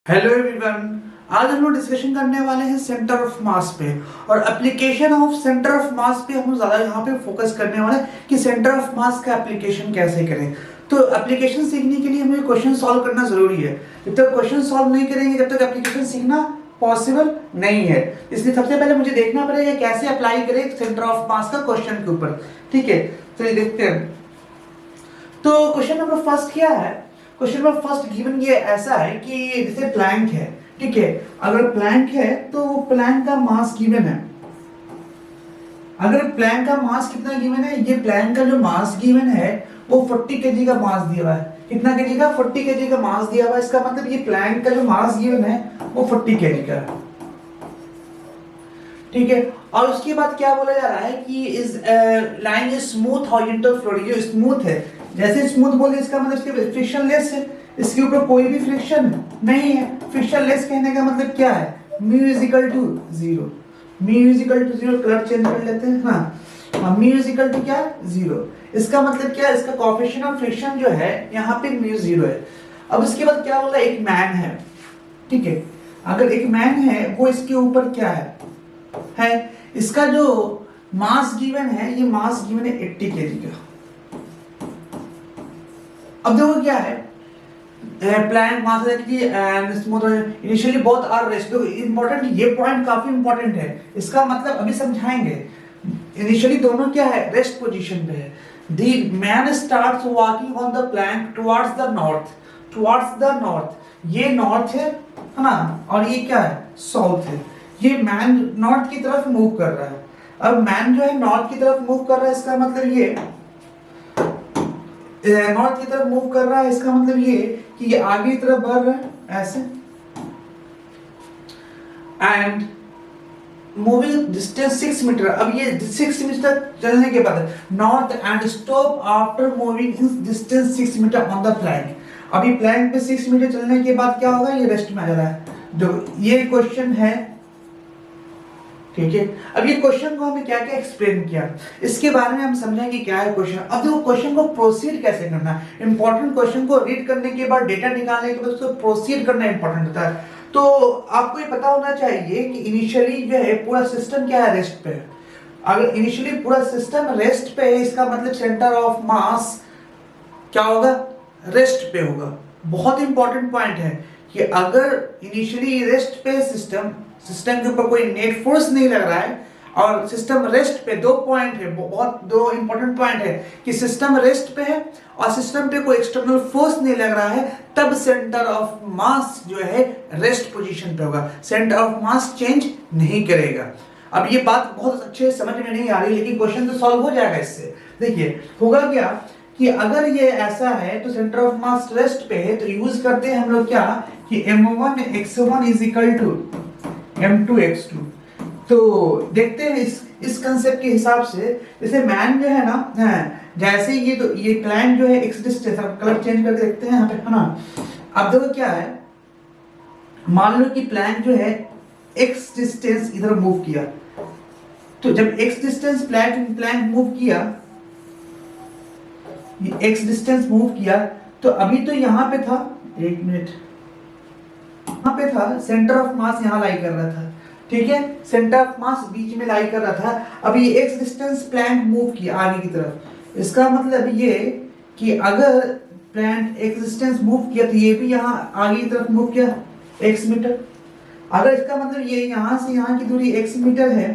Hello everyone. आज हम लोग डिस्कशन करने वाले हैं सेंटर ऑफ मास पे और application of centre of mass पे हम ज़्यादा यहाँ पे फोकस करने वाले हैं कि सेंटर ऑफ मास का एप्लीकेशन कैसे करें। तो एप्लीकेशन सीखने के लिए हमें क्वेश्चन सॉल्व करना जरूरी है। जब तक क्वेश्चन सॉल्व नहीं करेंगे जब तक एप्लीकेशन सीखना पॉसिबल नहीं है। इसलिए सबसे पहले मुझे देखना पड़ेगा कैसे अप्लाई करें सेंटर ऑफ मास का क्वेश्चन के ऊपर। ठीक है, चलिए देखते हैं। तो क्वेश्चन नंबर फर्स्ट क्या है? क्वेश्चन नंबर फर्स्ट गिवन ये ऐसा है कि जैसे प्लैंक है, ठीक है। अगर प्लैंक है तो वो प्लैंक का मास गिवन है। अगर प्लैंक का मास कितना गिवन है, ये प्लैंक का जो मास गिवन है वो 40 केजी का मास दिया हुआ है। कितना केजी का? 40 केजी का मास दिया हुआ है। इसका मतलब ये प्लैंक का जो मास गिवन है वो 40 केजी का है, ठीक है। और उसके बाद क्या बोला जा रहा है कि is line is smooth horizontal floor. ये स्मूथ है। जैसे स्मूथ बोले इसका मतलब इसके फ्रिक्शनलेस है, इसके ऊपर कोई भी फ्रिक्शन नहीं है। फ्रिक्शनलेस कहने का मतलब क्या है? Mu is equal to 0। Mu is equal to 0, colour change कर लेते हैं। हाँ, म्यू इज इक्वल टू क्या? 0। इसका मतलब क्या है? इसका कोएफिशिएंट ऑफ फ्रिक्शन जो है यहाँ पे म्यू 0 है। अब इसके बाद क्या बोला? एक मैन है, ठीक है। अगर एक मैन है वो इसके ऊपर क्या है इसका जो मास गिवन है, ये मास गिवन है 80 केजी का। अब देखो क्या है, प्लैंक मास है कि smooth initially both are rest. देखो इंपॉर्टेंट, ये पॉइंट काफी इंपॉर्टेंट है। इसका मतलब अभी समझाएंगे। इनिशियली दोनों क्या है? रेस्ट पोजीशन पे है। The man starts walking on the Planck towards the north. Towards the north, ये नॉर्थ है ना, और ये क्या है? साउथ है। ये मैन नॉर्थ की तरफ मूव कर रहा है। अब मैन जो है नॉर्थ की तरफ मूव कर रहा है, इसका मतलब ये नॉर्थ की तरफ मूव कर रहा है। इसका मतलब ये कि ये आगे की तरफ बढ़ रहा है ऐसे। And moving distance 6 metre. अब ये 6 मीटर चलने के बाद north end stop after moving distance 6 metre on the plank. अभी प्लैंक पे 6 मीटर चलने के बाद क्या होगा? ये रेस्ट में आ जा रहा है। जो ये क्वेश्चन है, ठीक है। अब ये क्वेश्चन को हमें क्या क्या एक्सप्लेन किया, इसके बारे में हम समझेंगे क्या है क्वेश्चन। अब देखो क्वेश्चन को प्रोसीड कैसे करना है। इंपॉर्टेंट क्वेश्चन को रीड करने के बाद डेटा निकालने के बाद उसको प्रोसीड करना इंपॉर्टेंट होता है। तो आपको ये पता होना चाहिए कि इनिशियली जो है पूरा सिस्टम क्या है? रेस्ट पे है। अगर इनिशियली पूरा सिस्टम रेस्ट पे है, इसका मतलब सेंटर ऑफ मास क्या होगा? रेस्ट पे होगा। बहुत इंपॉर्टेंट पॉइंट है कि अगर इनिशियली रेस्ट पे सिस्टम के ऊपर कोई नेट फोर्स नहीं लग रहा है और सिस्टम रेस्ट पे, दो पॉइंट है, बहुत दो इंपॉर्टेंट पॉइंट है कि सिस्टम रेस्ट पे है और सिस्टम पे कोई एक्सटर्नल फोर्स नहीं लग रहा है, तब सेंटर ऑफ मास जो है रेस्ट पोजीशन पे होगा। सेंटर ऑफ मास चेंज नहीं करेगा। अब ये बात बहुत अच्छे समझ में नहीं आ रही, लेकिन क्वेश्चन तो सॉल्व हो जाएगा इससे। देखिए होगा क्या कि अगर ये ऐसा है तो सेंटर ऑफ मास रेस्ट पे है, तो यूज करते हैं हम लोग क्या कि m1 x1 is equal to m2 x2। तो देखते हैं इस कंसेप्ट के हिसाब से। जैसे मैन जो है ना, जैसे ये तो ये प्लैंक जो है x डिस्टेंस, कलर चेंज करके देखते हैं यहाँ पे, है ना। अब देखो क्या है, मान लो कि प्लैंक जो है x डिस्टेंस इधर मूव किया। तो जब x डिस्टेंस प्लैंक मूव किया, ये x डिस्टेंस मूव किया, तो अभी तो यहाँ पे था, एक मिनट, यहाँ पे था, सेंटर ऑफ मास यहाँ लाई कर रहा था, ठीक है। सेंटर ऑफ मास बीच में लाई कर रहा था। अभी ये x डिस्टेंस प्लैंक मूव किया आगे की तरफ। इसका मतलब ये कि अगर प्लैंक x डिस्टेंस मूव किया तो ये भी यहाँ आगे की तरफ मूव किया x मीटर। अगर इसका मतलब ये यहाँ से यहाँ की दूरी x मीटर है,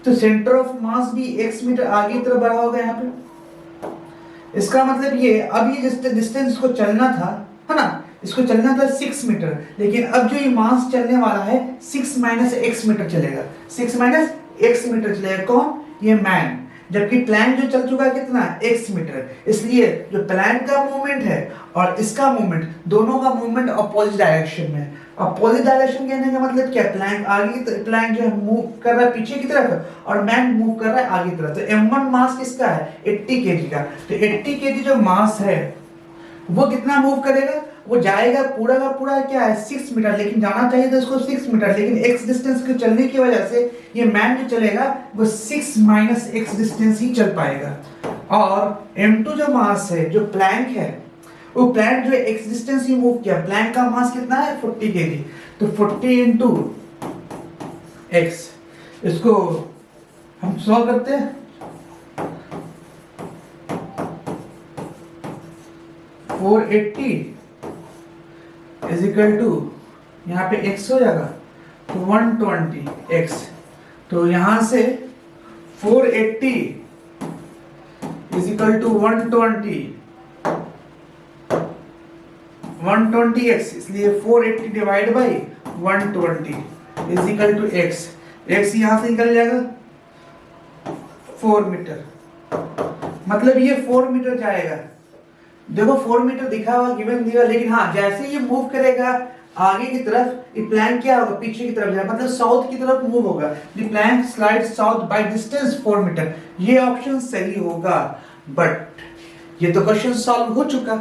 तो सेंटर ऑफ मास भी x मीटर आगे की तरफ बढ़ा होगा यहाँ पे। इसका मतलब ये अब ये डिस्टेंस को चलना था, है ना, इसको चलना था 6 मीटर, लेकिन अब जो ये मास चलने वाला है 6 माइनस x मीटर चलेगा। 6 माइनस x मीटर चलेगा। कौन? ये मैन। जबकि प्लैंक जो चल चुका है कितना? x metre. इसलिए जो प्लैंक का मूवमेंट है और इसका मूवमेंट, दोनों का मूवमेंट अपोजिट डायरेक्शन में। अपोजिट डायरेक्शन कहने का मतलब क्या? प्लैंक आगे, प्लैंक जो है मूव कर रहा है पीछे की तरफ और मैन मूव कर रहा है आगे की तरफ। तो m1 मास किसका है? 80 केजी का। तो 80 केजी जो मास है वो कितना मूव करेगा? वो जाएगा पूरा का पूरा क्या है? 6 मीटर, लेकिन जाना चाहिए था इसको 6 मीटर, लेकिन x डिस्टेंस के चलने की वजह से ये मैन जो चलेगा वो 6 माइनस x डिस्टेंस ही चल पाएगा। और m2 जो मास है, जो प्लैंक है, वो प्लैंक जो है एक्स डिस्टेंस ही मूव किया, प्लैंक का मास कितना है 40 kg, तो 40 इंटू एक्स, इसको हम सॉल्व करते हैं, 480 इज इक्वल टू, यहाँ पे x हो जाएगा तो 120 x, तो यहाँ से 480 इज इक्वल टू 120x, इसलिए 480 divide by 120 is equal to x, x यहाँ से निकल जाएगा 4 मीटर, मतलब ये 4 मीटर जाएगा। देखो 4 मीटर दिखा हुआ गिवन दिया, लेकिन हाँ जैसे ये मूव करेगा आगे की तरफ, ये प्लैंक क्या होगा पीछे की तरफ जाएगा, मतलब साउथ की तरफ मूव होगा, the plank slide south by distance 4 metre, ये ऑप्शन सही होगा। बट ये तो क्वेश्चन सॉल्व हो चुका,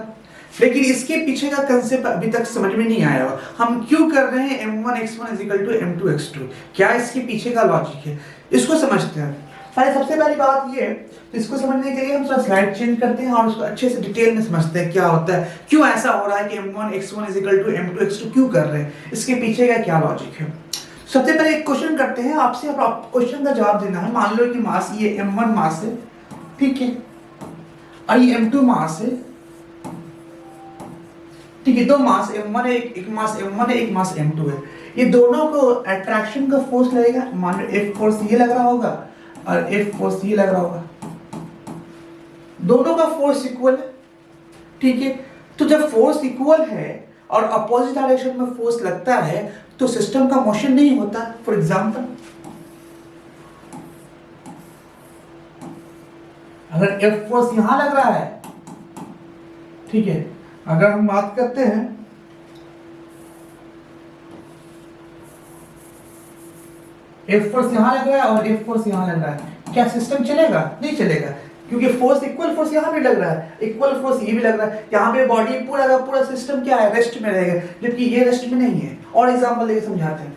लेकिन इसके पीछे का कंसेप्ट अभी तक समझ में नहीं आया। हम क्यों कर रहे हैं m1x1 m2 x2, क्या इसके पीछे का लॉजिक है, इसको समझते हैं। पहले सबसे पहली बात ये है, तो इसको समझने के लिए हम थोड़ा स्लाइड चेंज करते हैं और उसको अच्छे से डिटेल में समझते हैं क्या होता है, क्यों ऐसा हो रहा है कि m1x1 m2 x2 क्यों कर रहे हैं, इसके पीछे का क्या लॉजिक है। सबसे पहले एक क्वेश्चन करते हैं आपसे, आप क्वेश्चन का जवाब देना है। मान लो कि मास ये m1 मास है, ठीक है, और ये m2 मास है, ठीक है, दो मास m1 है, एक मास m1 है, एक मास m2 है, ये दोनों को अट्रैक्शन का फोर्स लगेगा, मान लो F फोर्स ये लग रहा होगा और F फोर्स ये लग रहा होगा, दोनों का फोर्स इक्वल है, ठीक है। तो जब फोर्स इक्वल है और अपोजिट डायरेक्शन में फोर्स लगता है तो सिस्टम का मोशन नहीं होता। फॉर एग्जांपल अगर F फोर्स यहां लग रहा है, ठीक है, अगर हम बात करते हैं F फोर्स यहां लग रहा है और F फोर्स यहां लग रहा है, क्या सिस्टम चलेगा? नहीं चलेगा, क्योंकि फोर्स इक्वल फोर्स यहां भी लग रहा है, इक्वल फोर्स ये भी लग रहा है, यहाँ पे बॉडी पूरा का पूरा सिस्टम क्या है, रेस्ट में रहेगा, जबकि ये रेस्ट में नहीं है। और एग्जांपल लेके समझाते हैं,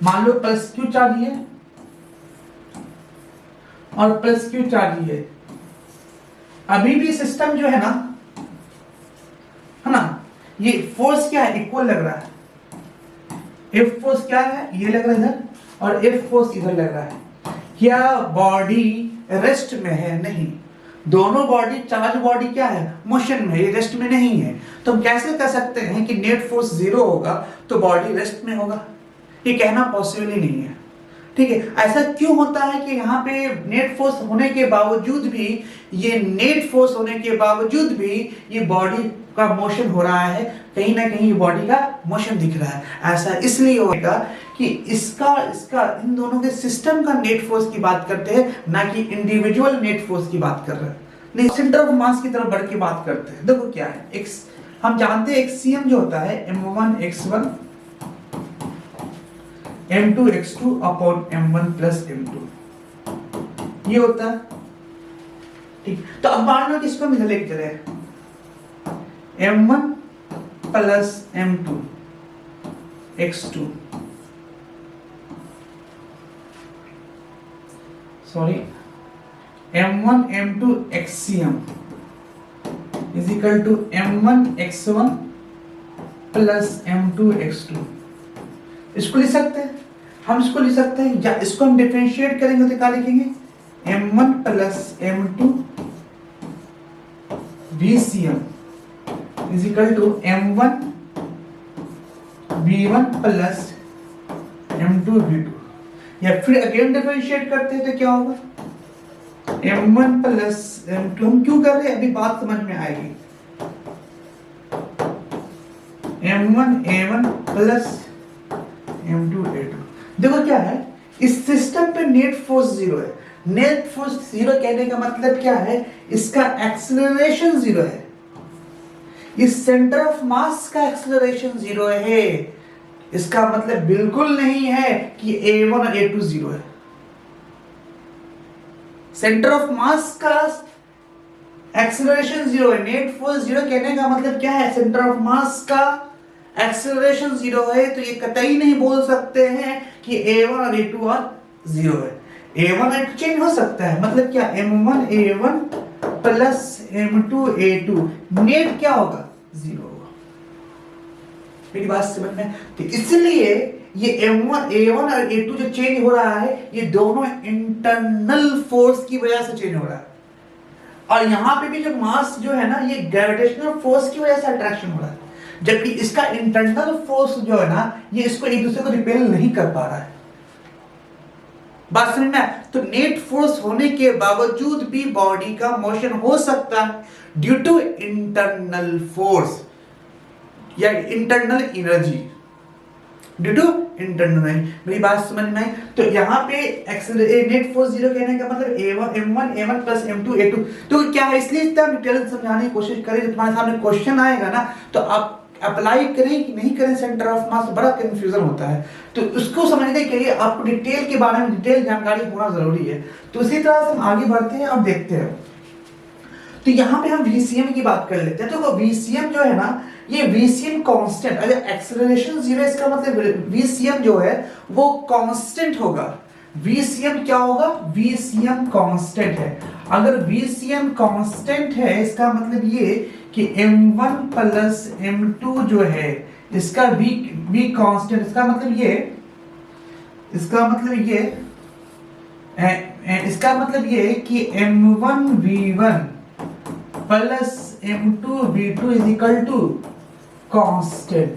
मान लो प्लस क्यू चार्ज है और प्लस क्यू चार्ज है, अभी भी सिस्टम जो है ना, ये फोर्स क्या है, इक्वल लग रहा है। F फोर्स क्या है, ये लग रहा है इधर, और F फोर्स इधर लग रहा है। क्या बॉडी रेस्ट में है? नहीं, दोनों बॉडी, चार्ज बॉडी क्या है, मोशन में, ये रेस्ट में नहीं है। तो हम कैसे कह सकते हैं कि नेट फोर्स 0 होगा तो बॉडी रेस्ट में होगा? ये कहना पॉसिबल ही नहीं है, ठीक है। ऐसा क्यों होता है कि यहाँ पे नेट फोर्स होने के बावजूद भी, ये नेट फोर्स होने के बावजूद भी ये बॉडी का मोशन हो रहा है, कहीं ना कहीं बॉडी का मोशन दिख रहा है। ऐसा इसलिए होगा कि इसका इन दोनों के सिस्टम का नेट फोर्स की बात करते हैं, ना कि इंडिविजुअल नेट फोर्स की बात कर रहे हैं। नहीं, सेंटर ऑफ मास की तरफ बढ़ के बात करते हैं। देखो क्या है, एक्स हम जानते हैं, एक्सीएम जो होता है m1 x1 m2 x2 upon m1 plus m2, ये होता है, ठीक। तो अब मान लो कि इसको हम लिख दे रहे हैं m1 plus m2 x2, sorry m1 m2 xcm is equal to m1 x1 plus m2 x2। इसको लिख सकते हैं, हम इसको लिख सकते हैं, या इसको हम डिफरेंशिएट करेंगे तो क्या लिखेंगे, m1 plus m2 vcm is equal to m1 v1 plus m2 v2। या फिर अगेन डिफरेंशिएट करते हैं तो क्या होगा, m1 प्लस m2, हम क्यों कर रहे हैं अभी बात समझ में आएगी, m1 a1 plus m2 a2। देखो क्या है, इस सिस्टम पे नेट फोर्स 0 है। नेट फोर्स 0 कहने का मतलब क्या है, इसका एक्सेलरेशन 0 है, इस सेंटर ऑफ मास का एक्सेलरेशन 0 है। इसका मतलब बिल्कुल नहीं है कि a1 और a2 0 है। सेंटर ऑफ मास का एक्सेलरेशन 0 है, नेट फोर्स 0 कहने का मतलब क्या है, सेंटर ऑफ मास का एक्सेलरेशन 0 है। तो ये कतई नहीं बोल सकते हैं कि a1 और a2 और 0 है। a1 और a2 चेंज हो सकता है, मतलब क्या, m1 a1 plus m2a2, net क्या होगा, 0 होगा। मेरी बात समझ में? तो इसलिए ये m1 a1 और a2 जो चेंज हो रहा है, ये दोनों इंटरनल फोर्स की वजह से चेंज हो रहा है। और यहां पे भी जो मास जो है ना, ये ग्रेविटेशनल फोर्स की वजह से अट्रैक्शन हो रहा है, जबकि इसका इंटरनल फोर्स जो है ना, ये इसको एक दूसरे को रिपेल नहीं कर पा रहा है। बात समझ में? तो नेट फोर्स होने के बावजूद भी बॉडी का मोशन हो सकता है ड्यू टू इंटरनल फोर्स या internal energy, due to internal. मेरी बात समझ में आई? तो यहाँ पे नेट फोर्स 0 कहने का मतलब m1 a1 plus m2 a2। तो क्या है, इसलिए इतना डिटेल समझाने की कोशिश करें, जब तुम्हारे सामने क्वेश्चन आएगा ना, तो आप अप्लाई करें कि नहीं करें सेंटर ऑफ मास, बड़ा कंफ्यूजन होता है। तो उसको समझने के लिए आपको डिटेल के बारे में डिटेल जानकारी होना जरूरी है। तो इसी तरह से हम आगे बढ़ते हैं और देखते हैं। तो यहाँ पे हम VCM की बात कर लेते हैं। तो VCM जो है ना, ये VCM कांस्टेंट, अगर एक्सेलरेशन 0, इसका मतलब VCM जो है वो कांस्टेंट होगा। VCM क्या होगा, VCM कांस्टेंट है। अगर VCM कांस्टेंट है, इसका मतलब ये कि m1 प्लस m2 जो है, इसका v कांस्टेंट, इसका मतलब ये कि m1 v1 plus m2 v2 is equal to constant.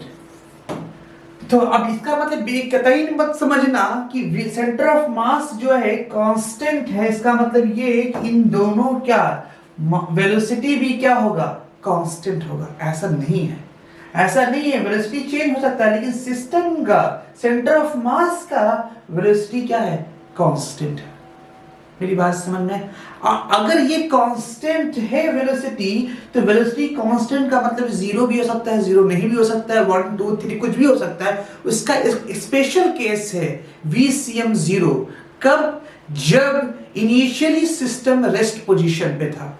तो अब इसका मतलब कतई मत समझना कि सेंटर ऑफ मास जो है कांस्टेंट है, इसका मतलब ये कि इन दोनों क्या वेलोसिटी भी क्या होगा, कांस्टेंट होगा। ऐसा नहीं है, ऐसा नहीं है। वेलोसिटी चेंज हो सकता है, लेकिन सिस्टम का सेंटर ऑफ मास का वेलोसिटी क्या है, कांस्टेंट है। मेरी बात समझ में? अगर ये कांस्टेंट है वेलोसिटी, तो वेलोसिटी कांस्टेंट का मतलब 0 भी हो सकता है, 0 नहीं भी हो सकता है, 1 2 3 कुछ भी हो सकता है। उसका स्पेशल केस है VCM 0। कब? जब इनिशियली सिस्टम रेस्ट पोजीशन पे था।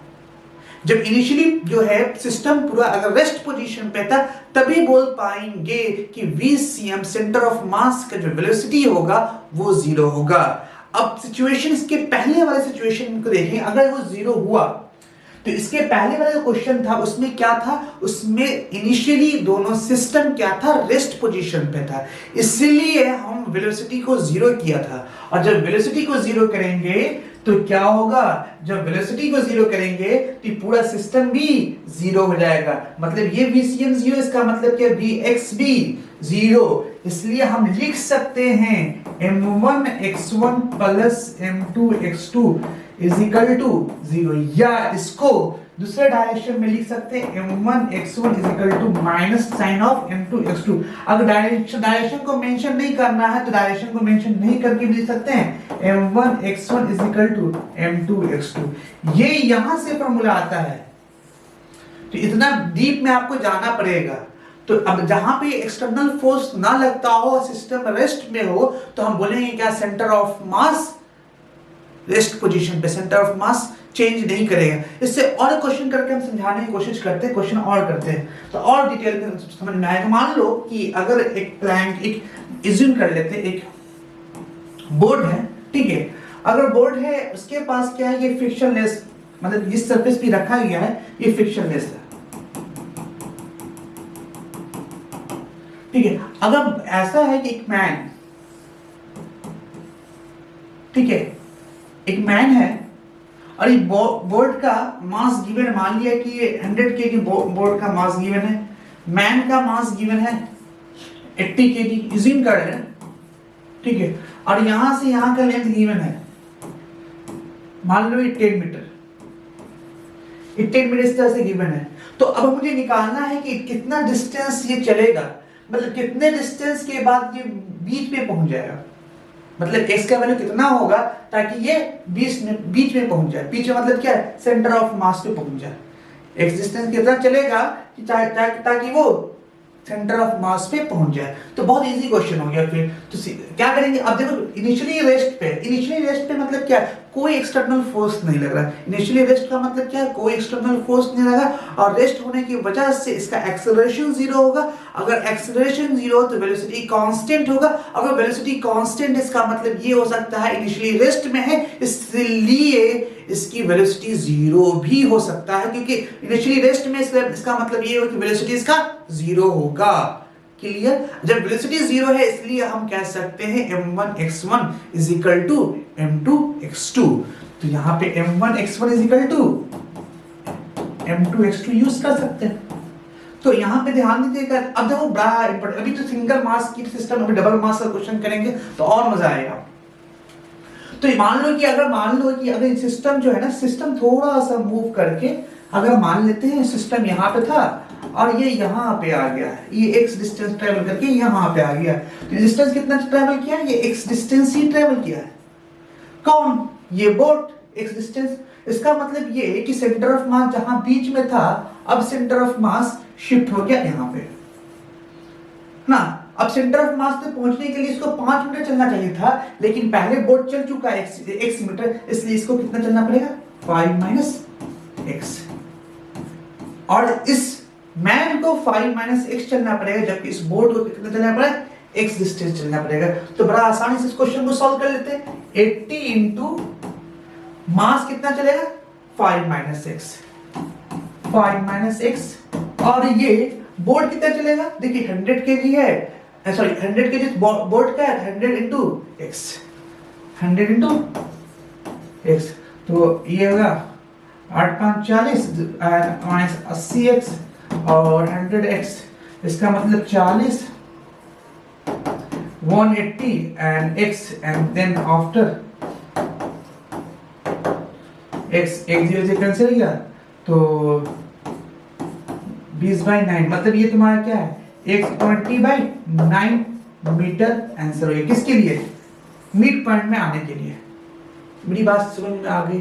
जब इनिशियली जो है सिस्टम पूरा अगर रेस्ट पोजीशन पे था, तभी बोल पाएंगे कि VCM सेंटर ऑफ मास का जो वेलोसिटी होगा वो 0 होगा। अब सिचुएशन, इसके पहले वाले सिचुएशन को देखें। अगर वो 0 हुआ, तो इसके पहले वाला जो क्वेश्चन था उसमें क्या था, उसमें इनिशियली दोनों सिस्टम क्या था, रेस्ट पोजीशन पे था, इसलिए हम वेलोसिटी को 0 किया था। और जब वेलोसिटी को 0 करेंगे तो क्या होगा, जब वेलोसिटी को 0 करेंगे तो पूरा सिस्टम भी 0 हो जाएगा। मतलब ये VCM 0, इसका मतलब क्या, Vx भी 0। इसलिए हम लिख सकते हैं m1 x1 plus m2 x2 is equal to 0, या इसको दूसरे डायरेक्शन में लिख सकते हैं m1 x1 is equal to minus sign of m2 x2। अगर डायरेक्शन को मेंशन नहीं करना है तो डायरेक्शन को मेंशन नहीं करके भी लिख सकते हैं m1 x1 is equal to m2 x2। ये यहां से फॉर्मूला आता है। तो इतना डीप में आपको जाना पड़ेगा। तो अब जहां पे एक्सटर्नल फोर्स ना लगता हो, सिस्टम रेस्ट में हो, तो हम बोलेंगे क्या, centre of mass rest position पे, सेंटर ऑफ मास चेंज नहीं करेगा। इससे और क्वेश्चन करके हम समझाने की कोशिश करते हैं, क्वेश्चन और करते हैं तो और डिटेल में समझ में आएगा। मान लो कि अगर एक प्लैंक, एक इज्यूम कर लेते हैं, एक बोर्ड है, ठीक है। अगर बोर्ड है, उसके पास क्या है, ये फ्रिक्शनलेस, मतलब जिस सरफेस पे रखा गया है ये फ्रिक्शनलेस है, ठीक है। अगर ऐसा है कि एक मैन, ठीक है, एक मैन है और ये बोर्ड का मास गिवन है, मान लिया कि ये 100 kg बोर्ड का मास गिवन है, मैन का मास गिवन है 80 kg, इज्यूम कर रहे हैं, ठीक है। और यहां से यहां का लेंथ गिवन है, मान लो ये 10 मीटर, 10 मीटर इस तरह से गिवन है। तो अब मुझे निकालना है कि कितना डिस्टेंस ये चलेगा, मतलब कितने डिस्टेंस के बाद ये बीच में पहुंच जाएगा, मतलब x का वैल्यू कितना होगा ताकि ये बीच में पहुंच जाए। बीच में मतलब क्या है, सेंटर ऑफ मास पे पहुंच जाए। x डिस्टेंस कितना चलेगा कि ताकि वो सेंटर ऑफ मास पे पहुंच जाए। तो बहुत इजी क्वेश्चन हो गया। फिर तो क्या करेंगे, अब देखो इनिशियली रेस्ट पे मतलब क्या, कोई एक्सटर्नल फोर्स नहीं लग रहा। इनिशियली रेस्ट का मतलब क्या है, कोई एक्सटर्नल फोर्स नहीं लगा, और रेस्ट होने की वजह से इसका एक्सेलरेशन 0 होगा। अगर एक्सेलरेशन 0 तो वेलोसिटी कांस्टेंट होगा। अगर वेलोसिटी कांस्टेंट, इसका मतलब ये हो सकता है इनिशियली रेस्ट में है, इसलिए इसकी वेलोसिटी जीरो भी हो सकता है, क्योंकि इनिशियली रेस्ट में इसका मतलब ये हो कि वेलोसिटी इसका जीरो होगा। क्लियर? जब वेलोसिटी जीरो है इसलिए हम कह सकते हैं m1x1 is equal to m2x2। तो यहाँ पे m1x1 is equal to m2x2 use कर सकते हैं। तो यहाँ पे ध्यान दीजिएगा। अब देखो बड़ा इंपॉर्टेंट, अभी तो सिंगल मास की सिस्टम, अभी डबल मास का क्वेश्चन करेंगे तो और मजा आएगा। तो मान लो कि अगर सिस्टम जो है ना, सिस्टम थोड़ा सा मूव करके अगर मान लेते हैं सिस्टम यहाँ पे था और ये यहाँ पे आ गया है, ये x डिस्टेंस ट्रेवल करके यहाँ पे आ गया, तो डिस्टेंस कितना ट्रेवल किया है? ये x डिस्टेंस ही ट्रेवल किया है। कौन? ये बोट x डिस्टेंस। इसका मतलब ये कि सेंटर ऑफ मास जहां बीच में था, अब सेंटर ऑफ मास शिफ्ट हो गया यहाँ पे ना। अब सेंटर ऑफ मास तक पहुंचने के लिए इसको 5 मीटर चलना चाहिए था, लेकिन पहले बोट चल चुका है x मीटर, इसलिए इसको कितना चलना पड़ेगा? 5 माइनस x। और इस मैन को 5 माइनस x चलना पड़ेगा, जबकि इस बोट को कितना चलना पड़ेगा? x डिस्टेंस चलना पड़ेगा। तो बड़ा आसानी से इस क्वेश्चन को सॉल्व कर लेते हैं। 80 इंटू मास कितना चलेगा? 5 माइनस x, और ये बोर्ड कितना चलेगा? देखिए 100 kg है, सॉरी 100 kg बोर्ड का है, 100 इंटू x, तो ये होगा 8 5 40 माइनस 80x और 100x, इसका मतलब 40 180 and x, and then after x 0 से कैंसिल किया तो 20/9, मतलब ये तुम्हारा क्या है? 120/9 मीटर आंसर हो गया। किसके लिए? मिड पॉइंट में आने के लिए। मेरी बात समझ में आ गई?